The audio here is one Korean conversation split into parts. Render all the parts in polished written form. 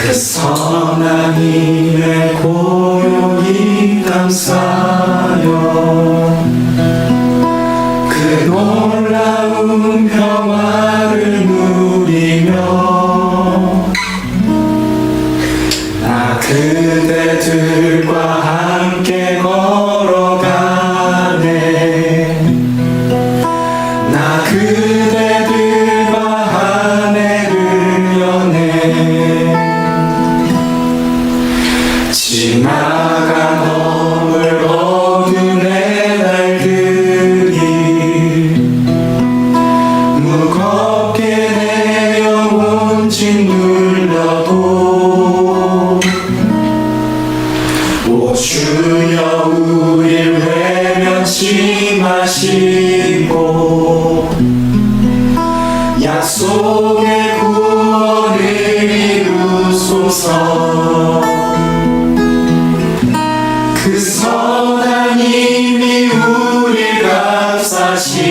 그 선한 힘의 고요히 감싸요. 그 놀라운 평화를 누리며 나 그대들과 함께 걸어가네. 나 그대들과 하늘을 여네. 지나간 허물 어둠의 날들이 무겁게 내 영혼 짓눌려도 오 주여 우릴 외면치 마시고 약속의 구원을 이루소서. 그 선한 힘이 우릴 감싸시니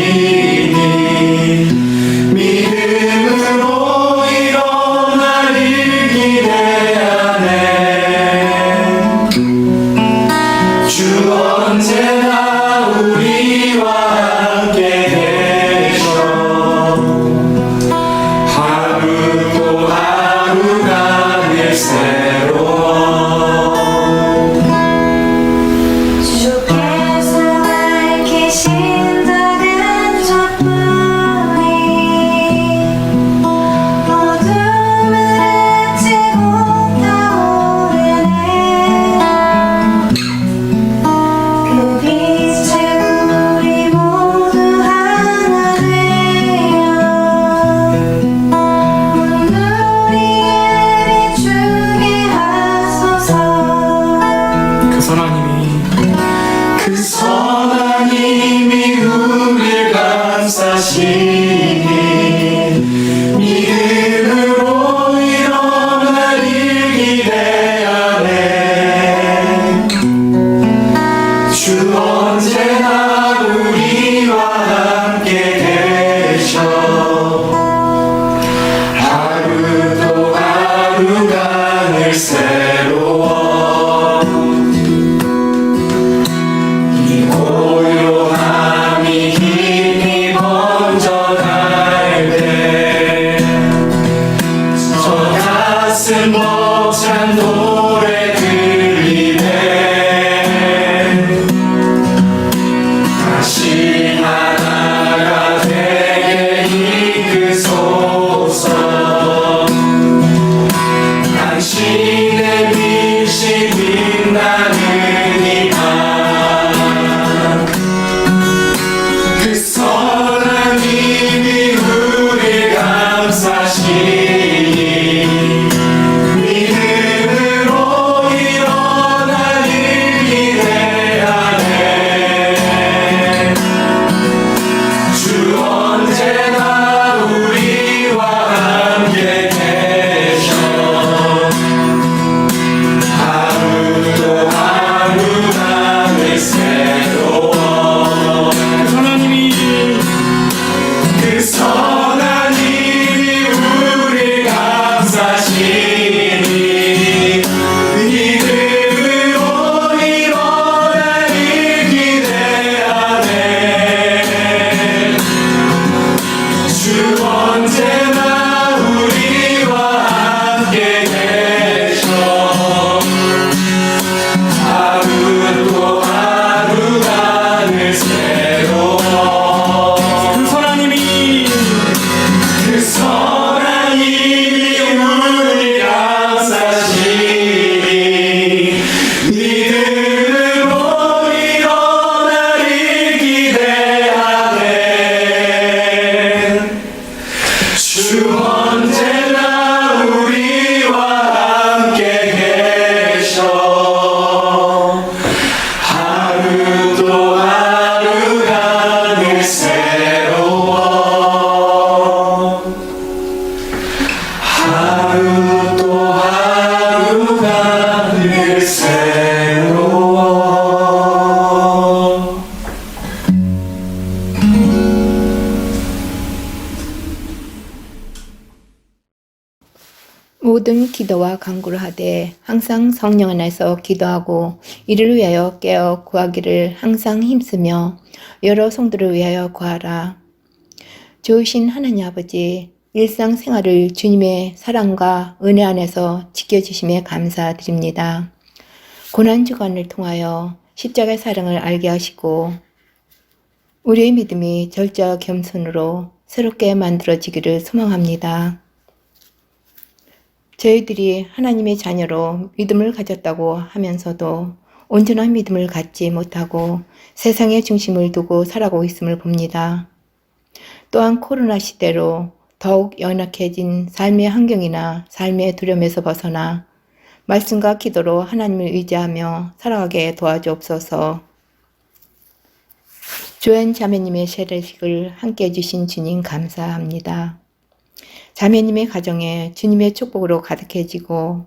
믿음으로 일어나리를 기대하네. 주 언제나 우리와 함께 계셔. 하루 또 하루가 늘 새로워. 주께서 밝히신 작은 촛불이 어둠을 헤치고 타오르네. 그 빛에 우리 모두 하나 되어 눈물이 비추게 하소서. 그 선한 힘이 우릴 감싸시니 믿음으로 일어나리를 기대하네. 주 언제나 우리와 함께 계셔. 하루 또 하루가 늘 새로워. 이 고요함이 깊이 번져갈 때 저 가슴 벅찬 노래 들리네. 다시 하나가 되게 이끄소서. 당신의 빛이 빛나는 이 밤 그 선한 힘이 우릴 감싸시니 믿음으로 일어나리를 기대하네. 주 언제나 우리와 함께 계셔. 하루 또 하루가 늘 새로워. 그 선한 힘이 우릴 감싸시니 믿음으로 일어나리를 기대하네. 주 언제나 우리와 함께 계셔. 하루 또 하루가 늘 새로워. 그 선한 힘이 우릴 감싸시니 믿음으로 일어나리를 기대하네. 주 언제나 우리와 함께 계셔. 하루 또 하루가 늘 새로워. 하루 또 하루가 늘 새로워. 모든 기도와 간구를 하되 항상 성령 안에서 기도하고 이를 위하여 깨어 구하기를 항상 힘쓰며 여러 성도를 위하여 구하라. 좋으신 하나님 아버지, 일상생활을 주님의 사랑과 은혜 안에서 지켜주심에 감사드립니다. 고난주간을 통하여 십자가의 사랑을 알게 하시고 우리의 믿음이 절제와 겸손으로 새롭게 만들어지기를 소망합니다. 저희들이 하나님의 자녀로 믿음을 가졌다고 하면서도 온전한 믿음을 갖지 못하고 세상의 중심을 두고 살아가고 있음을 봅니다. 또한 코로나 시대로 더욱 연약해진 삶의 환경이나 삶의 두려움에서 벗어나 말씀과 기도로 하나님을 의지하며 살아가게 도와주옵소서. 조연 자매님의 세례식을 함께 해주신 주님 감사합니다. 자매님의 가정에 주님의 축복으로 가득해지고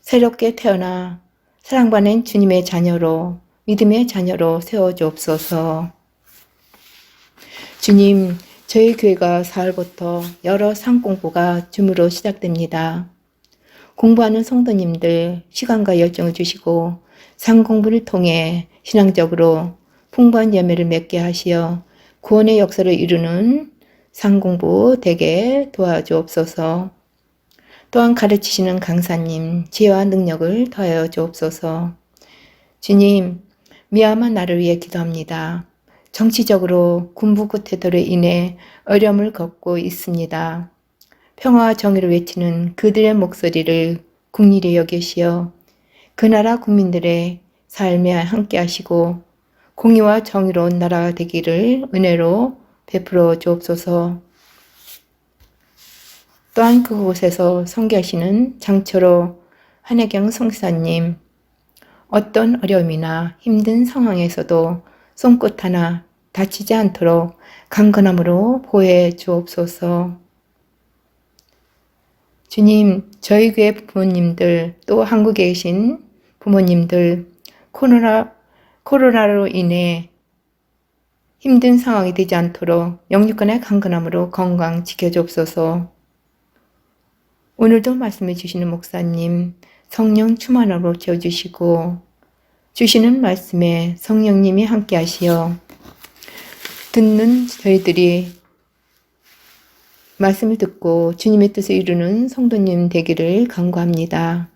새롭게 태어나 사랑받는 주님의 자녀로 믿음의 자녀로 세워주옵소서. 주님, 저희 교회가 4월부터 여러 상공부가 줌으로 시작됩니다. 공부하는 성도님들 시간과 열정을 주시고 상공부를 통해 신앙적으로 풍부한 열매를 맺게 하시어 구원의 역사를 이루는 상공부 되게 도와주옵소서. 또한 가르치시는 강사님 지혜와 능력을 더하여 주옵소서. 주님, 미아만 나를 위해 기도합니다. 정치적으로 군부 태도로 인해 어려움을 겪고 있습니다. 평화와 정의를 외치는 그들의 목소리를 국리히 여기시어 그 나라 국민들의 삶에 함께 하시고 공의와 정의로운 나라가 되기를 은혜로 베풀어 주옵소서. 또한 그곳에서 선교하시는 장철호 한혜경 성사님, 어떤 어려움이나 힘든 상황에서도 손끝 하나 다치지 않도록 강건함으로 보호해 주옵소서. 주님, 저희 교회 부모님들 또 한국에 계신 부모님들 코로나로 인해 힘든 상황이 되지 않도록 영육간의 강건함으로 건강 지켜주옵소서. 오늘도 말씀해 주시는 목사님 성령 충만함으로 채워주시고 주시는 말씀에 성령님이 함께 하시어 듣는 저희들이 말씀을 듣고 주님의 뜻을 이루는 성도님 되기를 간구합니다.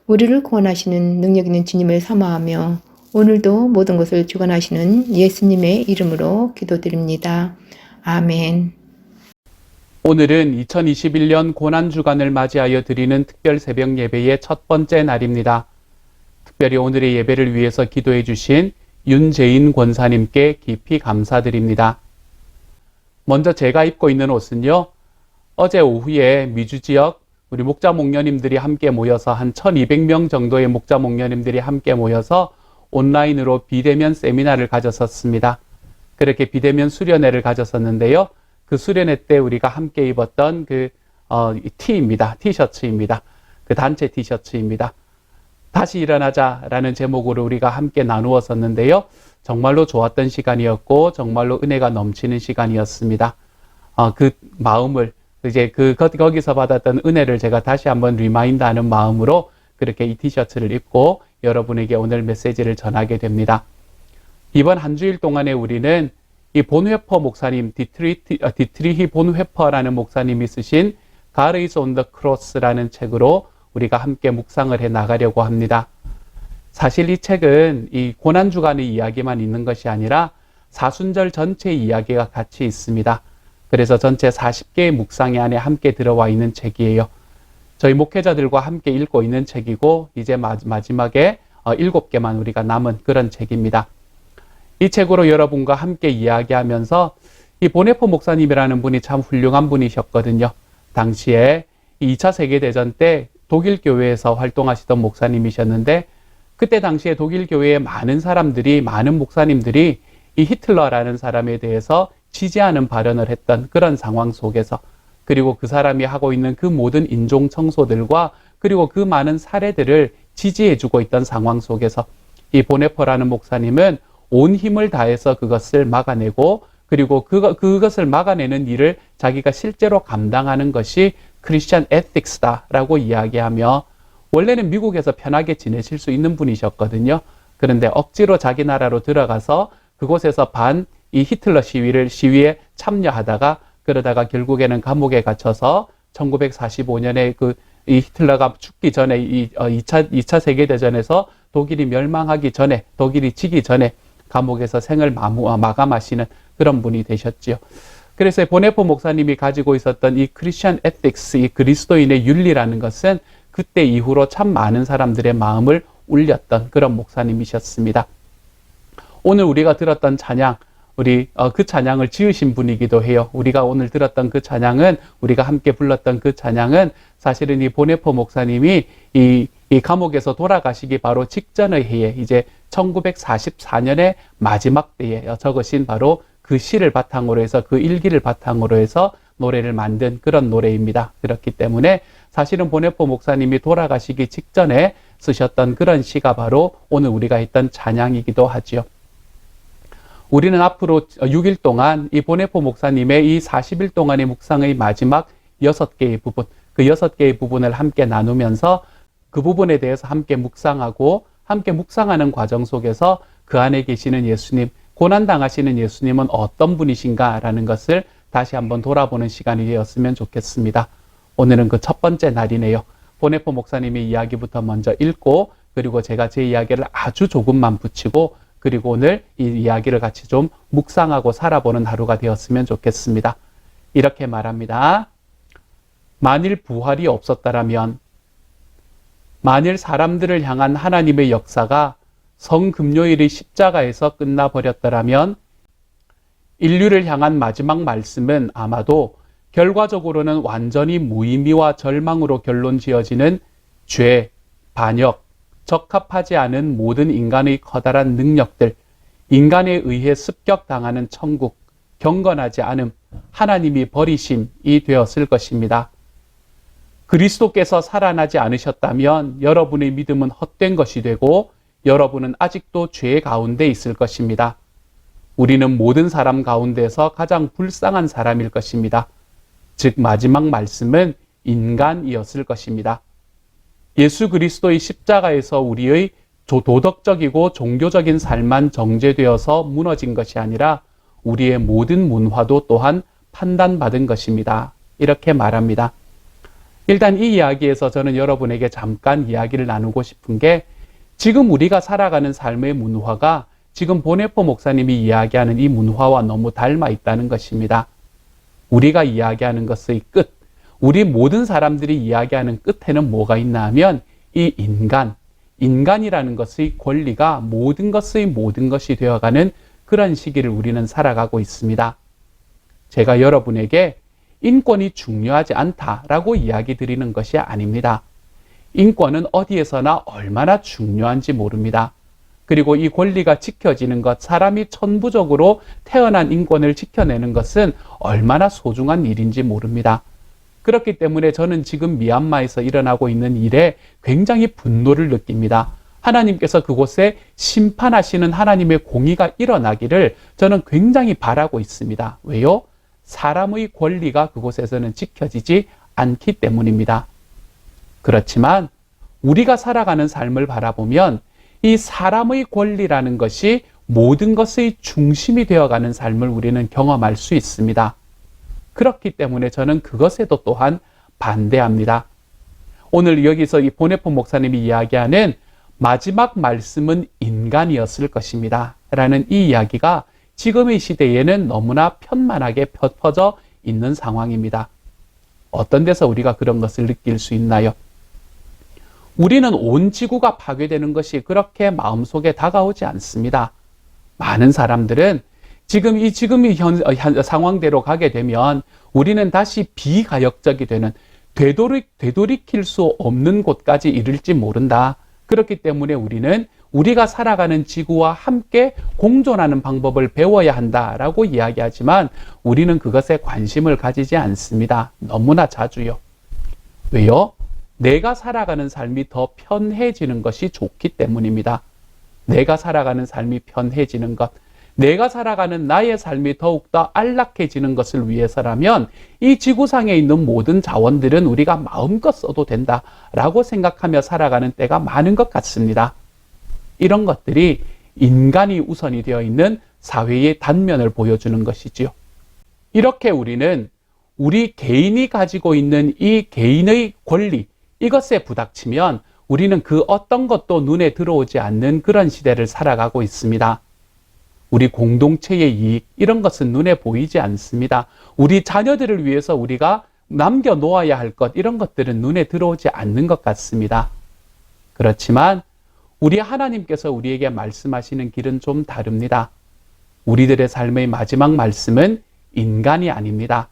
우리를 구원하시는 능력 있는 주님을 사모하며 오늘도 모든 것을 주관하시는 예수님의 이름으로 기도드립니다. 아멘. 오늘은 2021년 고난주간을 맞이하여 드리는 특별 새벽 예배의 첫 번째 날입니다. 특별히 오늘의 예배를 위해서 기도해 주신 윤재인 권사님께 깊이 감사드립니다. 먼저 제가 입고 있는 옷은요, 어제 오후에 미주 지역 우리 목자 목녀님들이 함께 모여서 한 1200명 정도의 목자 목녀님들이 함께 모여서 온라인으로 비대면 세미나를 가졌었습니다. 그렇게 비대면 수련회를 가졌었는데요. 그 수련회 때 우리가 함께 입었던 티셔츠입니다. 그 단체 티셔츠입니다. 다시 일어나자라는 제목으로 우리가 함께 나누었었는데요. 정말로 좋았던 시간이었고 정말로 은혜가 넘치는 시간이었습니다. 그 마음을 이제 거기서 받았던 은혜를 제가 다시 한번 리마인드하는 마음으로 그렇게 이 티셔츠를 입고 여러분에게 오늘 메시지를 전하게 됩니다. 이번 한 주일 동안에 우리는 이 본회퍼 목사님, 디트리히 본회퍼라는 목사님이 쓰신 God is on the Cross라는 책으로 우리가 함께 묵상을 해 나가려고 합니다. 사실 이 책은 이 고난주간의 이야기만 있는 것이 아니라 사순절 전체 이야기가 같이 있습니다. 그래서 전체 40개의 묵상의 안에 함께 들어와 있는 책이에요. 저희 목회자들과 함께 읽고 있는 책이고 이제 마지막에 7개만 우리가 남은 그런 책입니다. 이 책으로 여러분과 함께 이야기하면서 이 보네포 목사님이라는 분이 참 훌륭한 분이셨거든요. 당시에 2차 세계대전 때 독일 교회에서 활동하시던 목사님이셨는데 그때 당시에 독일 교회의 많은 목사님들이 이 히틀러라는 사람에 대해서 지지하는 발언을 했던 그런 상황 속에서 그리고 그 사람이 하고 있는 그 모든 인종 청소들과 그리고 그 많은 사례들을 지지해주고 있던 상황 속에서 이 보네퍼라는 목사님은 온 힘을 다해서 그것을 막아내고 그리고 그것을 막아내는 일을 자기가 실제로 감당하는 것이 크리스천 에틱스다라고 이야기하며 원래는 미국에서 편하게 지내실 수 있는 분이셨거든요. 그런데 억지로 자기 나라로 들어가서 그곳에서 이 히틀러 시위에 참여하다가 그러다가 결국에는 감옥에 갇혀서 1945년에 이 히틀러가 죽기 전에 2차 세계대전에서 독일이 멸망하기 전에, 독일이 지기 전에 감옥에서 생을 마감하시는 그런 분이 되셨지요. 그래서 보네포 목사님이 가지고 있었던 이 크리스천 에틱스, 이 그리스도인의 윤리라는 것은 그때 이후로 참 많은 사람들의 마음을 울렸던 그런 목사님이셨습니다. 오늘 우리가 들었던 찬양, 그 찬양을 지으신 분이기도 해요. 우리가 오늘 들었던 그 찬양은, 우리가 함께 불렀던 그 찬양은 사실은 이 보네포 목사님이 이 감옥에서 돌아가시기 바로 직전의 해에, 이제 1944년의 마지막 때에 적으신 바로 그 시를 바탕으로 해서, 그 일기를 바탕으로 해서 노래를 만든 그런 노래입니다. 그렇기 때문에 사실은 보네포 목사님이 돌아가시기 직전에 쓰셨던 그런 시가 바로 오늘 우리가 했던 찬양이기도 하지요. 우리는 앞으로 6일 동안 이 보네포 목사님의 이 40일 동안의 묵상의 마지막 6개의 부분, 그 6개의 부분을 함께 나누면서 그 부분에 대해서 함께 묵상하고, 함께 묵상하는 과정 속에서 그 안에 계시는 예수님, 고난당하시는 예수님은 어떤 분이신가라는 것을 다시 한번 돌아보는 시간이 되었으면 좋겠습니다. 오늘은 그 첫 번째 날이네요. 보네포 목사님의 이야기부터 먼저 읽고, 그리고 제가 제 이야기를 아주 조금만 붙이고, 그리고 오늘 이 이야기를 같이 좀 묵상하고 살아보는 하루가 되었으면 좋겠습니다. 이렇게 말합니다. 만일 부활이 없었다라면, 만일 사람들을 향한 하나님의 역사가 성금요일의 십자가에서 끝나버렸더라면 인류를 향한 마지막 말씀은 아마도 결과적으로는 완전히 무의미와 절망으로 결론 지어지는 죄, 반역, 적합하지 않은 모든 인간의 커다란 능력들, 인간에 의해 습격당하는 천국, 경건하지 않음, 하나님이 버리심이 되었을 것입니다. 그리스도께서 살아나지 않으셨다면 여러분의 믿음은 헛된 것이 되고 여러분은 아직도 죄 가운데 있을 것입니다. 우리는 모든 사람 가운데서 가장 불쌍한 사람일 것입니다. 즉 마지막 말씀은 인간이었을 것입니다. 예수 그리스도의 십자가에서 우리의 도덕적이고 종교적인 삶만 정죄되어서 무너진 것이 아니라 우리의 모든 문화도 또한 판단받은 것입니다. 이렇게 말합니다. 일단 이 이야기에서 저는 여러분에게 잠깐 이야기를 나누고 싶은 게, 지금 우리가 살아가는 삶의 문화가 지금 보네포 목사님이 이야기하는 이 문화와 너무 닮아 있다는 것입니다. 우리가 이야기하는 것의 끝, 우리 모든 사람들이 이야기하는 끝에는 뭐가 있나 하면 이 인간이라는 것의 권리가 모든 것이 되어가는 그런 시기를 우리는 살아가고 있습니다. 제가 여러분에게 인권이 중요하지 않다라고 이야기 드리는 것이 아닙니다. 인권은 어디에서나 얼마나 중요한지 모릅니다. 그리고 이 권리가 지켜지는 것, 사람이 천부적으로 태어난 인권을 지켜내는 것은 얼마나 소중한 일인지 모릅니다. 그렇기 때문에 저는 지금 미얀마에서 일어나고 있는 일에 굉장히 분노를 느낍니다. 하나님께서 그곳에 심판하시는 하나님의 공의가 일어나기를 저는 굉장히 바라고 있습니다. 왜요? 사람의 권리가 그곳에서는 지켜지지 않기 때문입니다. 그렇지만 우리가 살아가는 삶을 바라보면 이 사람의 권리라는 것이 모든 것의 중심이 되어가는 삶을 우리는 경험할 수 있습니다. 그렇기 때문에 저는 그것에도 또한 반대합니다. 오늘 여기서 이 보네포 목사님이 이야기하는 마지막 말씀은 인간이었을 것입니다. 라는 이 이야기가 지금의 시대에는 너무나 편만하게 퍼져 있는 상황입니다. 어떤 데서 우리가 그런 것을 느낄 수 있나요? 우리는 온 지구가 파괴되는 것이 그렇게 마음속에 다가오지 않습니다. 많은 사람들은 지금의 상황대로 가게 되면 우리는 다시 비가역적이 되는 되돌이킬 수 없는 곳까지 이를지 모른다. 그렇기 때문에 우리는 우리가 살아가는 지구와 함께 공존하는 방법을 배워야 한다라고 이야기하지만 우리는 그것에 관심을 가지지 않습니다. 너무나 자주요. 왜요? 내가 살아가는 삶이 더 편해지는 것이 좋기 때문입니다. 내가 살아가는 삶이 편해지는 것, 내가 살아가는 나의 삶이 더욱더 안락해지는 것을 위해서라면 이 지구상에 있는 모든 자원들은 우리가 마음껏 써도 된다라고 생각하며 살아가는 때가 많은 것 같습니다. 이런 것들이 인간이 우선이 되어 있는 사회의 단면을 보여주는 것이지요. 이렇게 우리는 우리 개인이 가지고 있는 이 개인의 권리, 이것에 부닥치면 우리는 그 어떤 것도 눈에 들어오지 않는 그런 시대를 살아가고 있습니다. 우리 공동체의 이익, 이런 것은 눈에 보이지 않습니다. 우리 자녀들을 위해서 우리가 남겨놓아야 할 것, 이런 것들은 눈에 들어오지 않는 것 같습니다. 그렇지만 우리 하나님께서 우리에게 말씀하시는 길은 좀 다릅니다. 우리들의 삶의 마지막 말씀은 인간이 아닙니다.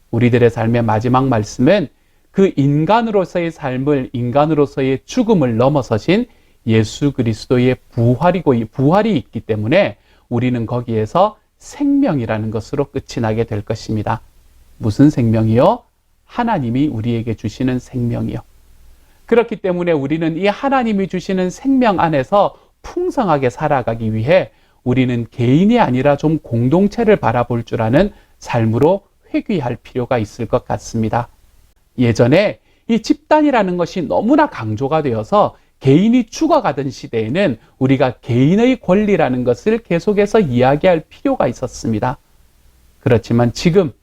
우리들의 삶의 마지막 말씀은 그 인간으로서의 삶을, 인간으로서의 죽음을 넘어서신 예수 그리스도의 부활이 있기 때문에 우리는 거기에서 생명이라는 것으로 끝이 나게 될 것입니다. 무슨 생명이요? 하나님이 우리에게 주시는 생명이요. 그렇기 때문에 우리는 이 하나님이 주시는 생명 안에서 풍성하게 살아가기 위해 우리는 개인이 아니라 좀 공동체를 바라볼 줄 아는 삶으로 회귀할 필요가 있을 것 같습니다. 예전에 이 집단이라는 것이 너무나 강조가 되어서 개인이 죽어가던 시대에는 우리가 개인의 권리라는 것을 계속해서 이야기할 필요가 있었습니다. 그렇지만 지금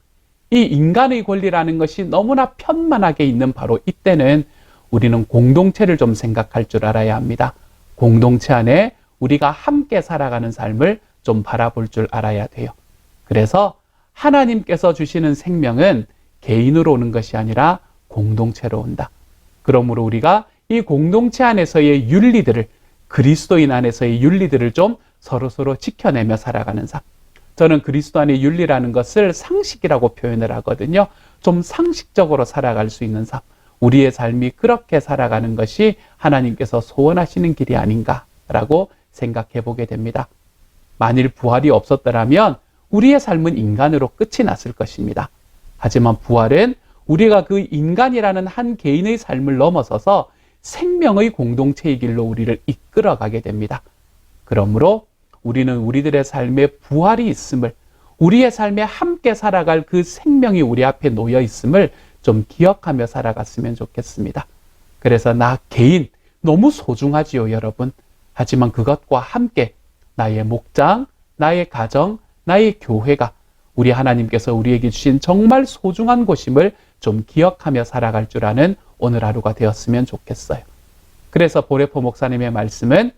이 인간의 권리라는 것이 너무나 편만하게 있는 바로 이때는 우리는 공동체를 좀 생각할 줄 알아야 합니다. 공동체 안에 우리가 함께 살아가는 삶을 좀 바라볼 줄 알아야 돼요. 그래서 하나님께서 주시는 생명은 개인으로 오는 것이 아니라 공동체로 온다. 그러므로 우리가 이 공동체 안에서의 윤리들을, 그리스도인 안에서의 윤리들을 좀 서로서로 지켜내며 살아가는 삶. 저는 그리스도 안의 윤리라는 것을 상식이라고 표현을 하거든요. 좀 상식적으로 살아갈 수 있는 삶. 우리의 삶이 그렇게 살아가는 것이 하나님께서 소원하시는 길이 아닌가라고 생각해 보게 됩니다. 만일 부활이 없었더라면 우리의 삶은 인간으로 끝이 났을 것입니다. 하지만 부활은 우리가 그 인간이라는 한 개인의 삶을 넘어서서 생명의 공동체의 길로 우리를 이끌어가게 됩니다. 그러므로 우리는 우리들의 삶에 부활이 있음을, 우리의 삶에 함께 살아갈 그 생명이 우리 앞에 놓여 있음을 좀 기억하며 살아갔으면 좋겠습니다. 그래서 나 개인 너무 소중하지요, 여러분. 하지만 그것과 함께 나의 목장, 나의 가정, 나의 교회가 우리 하나님께서 우리에게 주신 정말 소중한 곳임을 좀 기억하며 살아갈 줄 아는 오늘 하루가 되었으면 좋겠어요. 그래서 보레포 목사님의 말씀은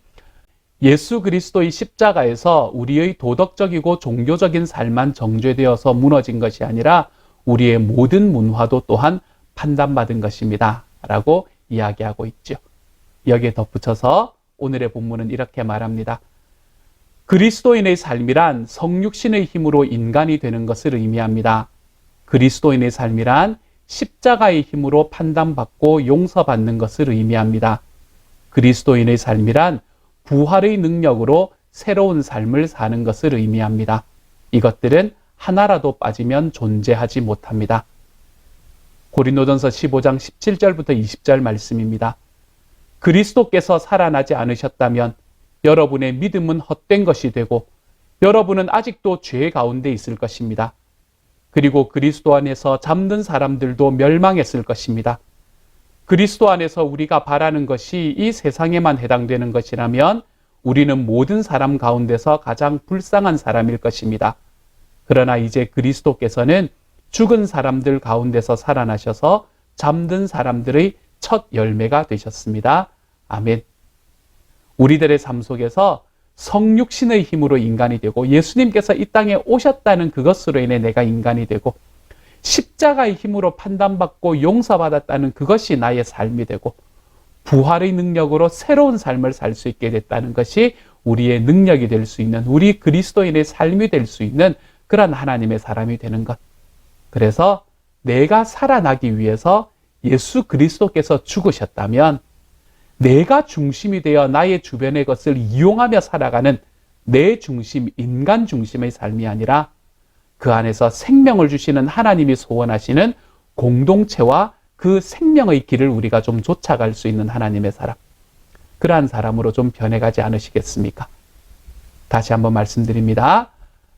예수 그리스도의 십자가에서 우리의 도덕적이고 종교적인 삶만 정죄되어서 무너진 것이 아니라 우리의 모든 문화도 또한 판단받은 것입니다. 라고 이야기하고 있죠. 여기에 덧붙여서 오늘의 본문은 이렇게 말합니다. 그리스도인의 삶이란 성육신의 힘으로 인간이 되는 것을 의미합니다. 그리스도인의 삶이란 십자가의 힘으로 판단받고 용서받는 것을 의미합니다. 그리스도인의 삶이란 부활의 능력으로 새로운 삶을 사는 것을 의미합니다. 이것들은 하나라도 빠지면 존재하지 못합니다. 고린도전서 15장 17절부터 20절 말씀입니다. 그리스도께서 살아나지 않으셨다면 여러분의 믿음은 헛된 것이 되고 여러분은 아직도 죄 가운데 있을 것입니다. 그리고 그리스도 안에서 잠든 사람들도 멸망했을 것입니다. 그리스도 안에서 우리가 바라는 것이 이 세상에만 해당되는 것이라면 우리는 모든 사람 가운데서 가장 불쌍한 사람일 것입니다. 그러나 이제 그리스도께서는 죽은 사람들 가운데서 살아나셔서 잠든 사람들의 첫 열매가 되셨습니다. 아멘. 우리들의 삶 속에서 성육신의 힘으로 인간이 되고 예수님께서 이 땅에 오셨다는 그것으로 인해 내가 인간이 되고 십자가의 힘으로 판단받고 용서받았다는 그것이 나의 삶이 되고 부활의 능력으로 새로운 삶을 살 수 있게 됐다는 것이 우리의 능력이 될 수 있는, 우리 그리스도인의 삶이 될 수 있는 그런 하나님의 사람이 되는 것. 그래서 내가 살아나기 위해서 예수 그리스도께서 죽으셨다면 내가 중심이 되어 나의 주변의 것을 이용하며 살아가는 내 중심, 인간 중심의 삶이 아니라 그 안에서 생명을 주시는 하나님이 소원하시는 공동체와 그 생명의 길을 우리가 좀 쫓아갈 수 있는 하나님의 사람. 그러한 사람으로 좀 변해가지 않으시겠습니까? 다시 한번 말씀드립니다.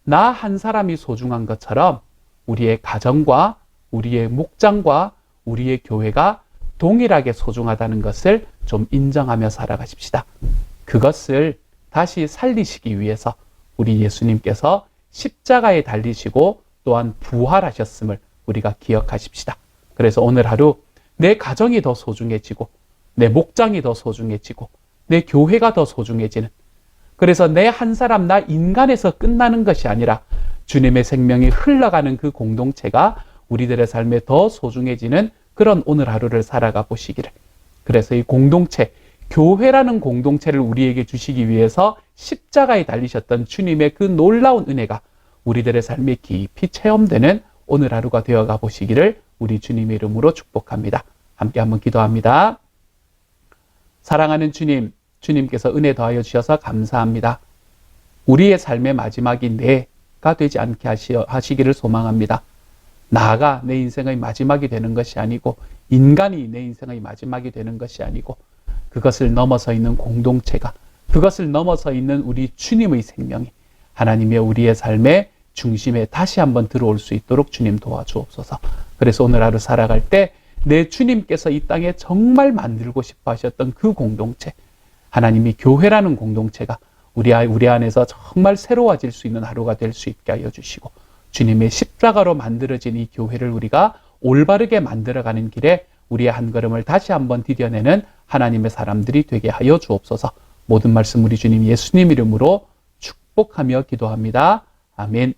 나 한 사람이 소중한 것처럼 우리의 가정과 우리의 목장과 우리의 교회가 동일하게 소중하다는 것을 좀 인정하며 살아가십시다. 그것을 다시 살리시기 위해서 우리 예수님께서 십자가에 달리시고 또한 부활하셨음을 우리가 기억하십시다. 그래서 오늘 하루 내 가정이 더 소중해지고 내 목장이 더 소중해지고 내 교회가 더 소중해지는, 그래서 내 한 사람 나 인간에서 끝나는 것이 아니라 주님의 생명이 흘러가는 그 공동체가 우리들의 삶에 더 소중해지는 그런 오늘 하루를 살아가 보시기를. 그래서 이 공동체, 교회라는 공동체를 우리에게 주시기 위해서 십자가에 달리셨던 주님의 그 놀라운 은혜가 우리들의 삶에 깊이 체험되는 오늘 하루가 되어가 보시기를 우리 주님의 이름으로 축복합니다. 함께 한번 기도합니다. 사랑하는 주님, 주님께서 은혜 더하여 주셔서 감사합니다. 우리의 삶의 마지막이 내가 되지 않게 하시기를 소망합니다. 나가 내 인생의 마지막이 되는 것이 아니고, 인간이 내 인생의 마지막이 되는 것이 아니고, 그것을 넘어서 있는 공동체가, 그것을 넘어서 있는 우리 주님의 생명이 하나님의 우리의 삶의 중심에 다시 한번 들어올 수 있도록 주님 도와주옵소서. 그래서 오늘 하루 살아갈 때 내 주님께서 이 땅에 정말 만들고 싶어 하셨던 그 공동체, 하나님이 교회라는 공동체가 우리 안에서 정말 새로워질 수 있는 하루가 될 수 있게 하여 주시고, 주님의 십자가로 만들어진 이 교회를 우리가 올바르게 만들어가는 길에 우리의 한 걸음을 다시 한번 디뎌내는 하나님의 사람들이 되게 하여 주옵소서. 모든 말씀 우리 주님 예수님 이름으로 축복하며 기도합니다. 아멘.